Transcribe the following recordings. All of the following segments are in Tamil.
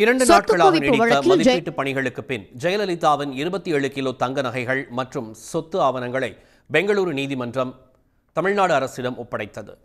2 நாட்களாக நீடித்த மதிப்பீட்டு பணிகளுக்கு பின் ஜெயலலிதாவின் 27 கிலோ தங்க நகைகள் மற்றும் சொத்து ஆவணங்களை பெங்களூரு நீதிமன்றம் தமிழ்நாடு அரசிடம் ஒப்படைத்தது.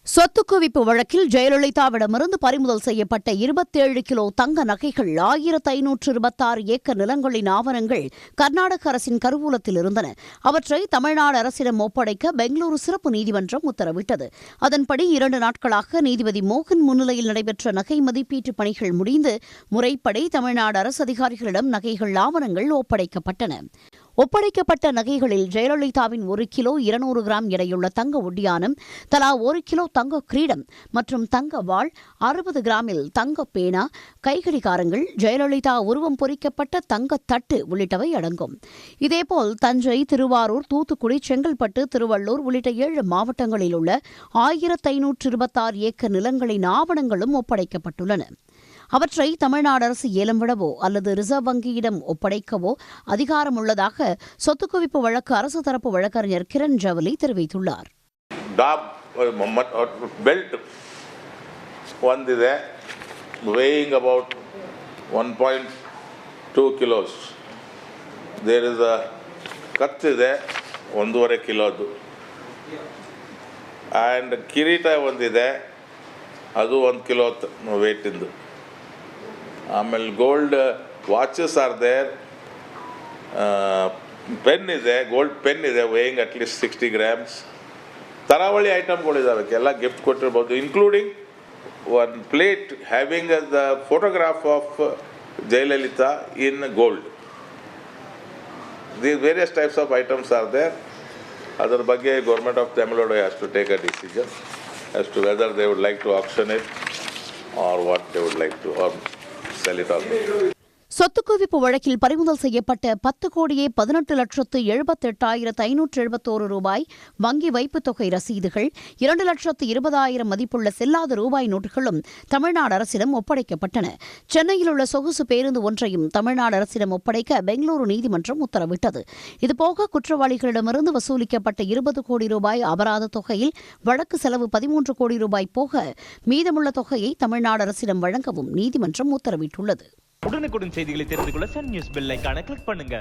சொத்து குவிப்பு வழக்கில் ஜெயலலிதாவிடமிருந்து பறிமுதல் செய்யப்பட்ட 27 கிலோ தங்க நகைகள் 1526 ஏக்கர் நிலங்களின் ஆவணங்கள் கர்நாடக அரசின் கருவூலத்தில் இருந்தன. அவற்றை தமிழ்நாடு அரசிடம் ஒப்படைக்க பெங்களூரு சிறப்பு நீதிமன்றம் உத்தரவிட்டது. அதன்படி 2 நாட்களாக நீதிபதி மோகன் முன்னிலையில் நடைபெற்ற நகை மதிப்பீட்டு பணிகள் முடிந்து முறைப்படி தமிழ்நாடு அரசு அதிகாரிகளிடம் நகைகள் ஆவணங்கள் ஒப்படைக்கப்பட்டன. ஒப்படைக்கப்பட்ட நகைகளில் ஜெயலலிதாவின் 1 கிலோ 200 கிராம் எடையுள்ள தங்க ஒட்டியானம், தலா 1 கிலோ தங்க கிரீடம் மற்றும் தங்க வாள், 60 கிராமில் தங்க பேனா, கைகடிகாரங்கள், ஜெயலலிதா உருவம் பொறிக்கப்பட்ட தங்க தட்டு உள்ளிட்டவை அடங்கும். இதேபோல் தஞ்சை, திருவாரூர், தூத்துக்குடி, செங்கல்பட்டு, திருவள்ளூர் உள்ளிட்ட 7 மாவட்டங்களில் உள்ள 1526 ஏக்கர் நிலங்களின் ஆவணங்களும் ஒப்படைக்கப்பட்டுள்ளன. அவற்றை தமிழ்நாடு அரசு ஏலம் விடவோ அல்லது ரிசர்வ் வங்கியிடம் ஒப்படைக்கவோ அதிகாரம் உள்ளதாக சொத்து குவிப்பு வழக்கு அரசு தரப்பு வழக்கறிஞர் கிரண் ஜவலி தெரிவித்துள்ளார். பெல்ட் ಒಂದಿದೆ, weighing about 1.2 kilos. There is a ಕತ್ತಿದೆ 1.5 ಕಿಲೋದು, ಆ್ಯಂಡ್ ಕಿರೀಟ ಒಂದಿದೆ, ಅದು 1 ಕಿಲೋ ವೇಟ್ ಇಂದು. ಆಮೇಲೆ gold watches are there, pen ಇದೆ, ಗೋಲ್ಡ್ ಪೆನ್ ಇದೆ ವೇಯಿಂಗ್ ಅಟ್ಲೀಸ್ಟ್ 60 ಗ್ರಾಮ್ಸ್. ತರಾವಳಿ ಐಟಮ್ಗಳಿದ್ದಾವೆ, ಎಲ್ಲ ಗಿಫ್ಟ್ ಕೊಟ್ಟಿರ್ಬೋದು, including 1 plate having the photograph of Jayalalitha in gold. These various types of items are there. ಅದರ ಬಗ್ಗೆ government of Tamil Nadu has to take a decision as to whether they would like to auction it or what they would like to sell it on. சொத்து குவிப்பு வழக்கில் பறிமுதல் செய்யப்பட்ட 10,18,78,571 ரூபாய் வங்கி வைப்புத் தொகை ரசீதுகள், 2,20,000 மதிப்புள்ள செல்லாத ரூபாய் நோட்டுகளும் தமிழ்நாடு அரசிடம் ஒப்படைக்கப்பட்டன. சென்னையில் உள்ள சொகுசு பேருந்து ஒன்றையும் தமிழ்நாடு அரசிடம் ஒப்படைக்க பெங்களூரு நீதிமன்றம் உத்தரவிட்டது. இதுபோக குற்றவாளிகளிடமிருந்து வசூலிக்கப்பட்ட 20 கோடி ரூபாய் அபராத தொகையில் வழக்கு செலவு 13 கோடி ரூபாய் போக மீதமுள்ள தொகையை தமிழ்நாடு அரசிடம் வழங்கவும் நீதிமன்றம் உத்தரவிட்டுள்ளது. உடனுக்குடன் செய்திகளை தெரிந்து கொள்ள சன் நியூஸ் பெல் ஐகானை கிளிக் பண்ணுங்க.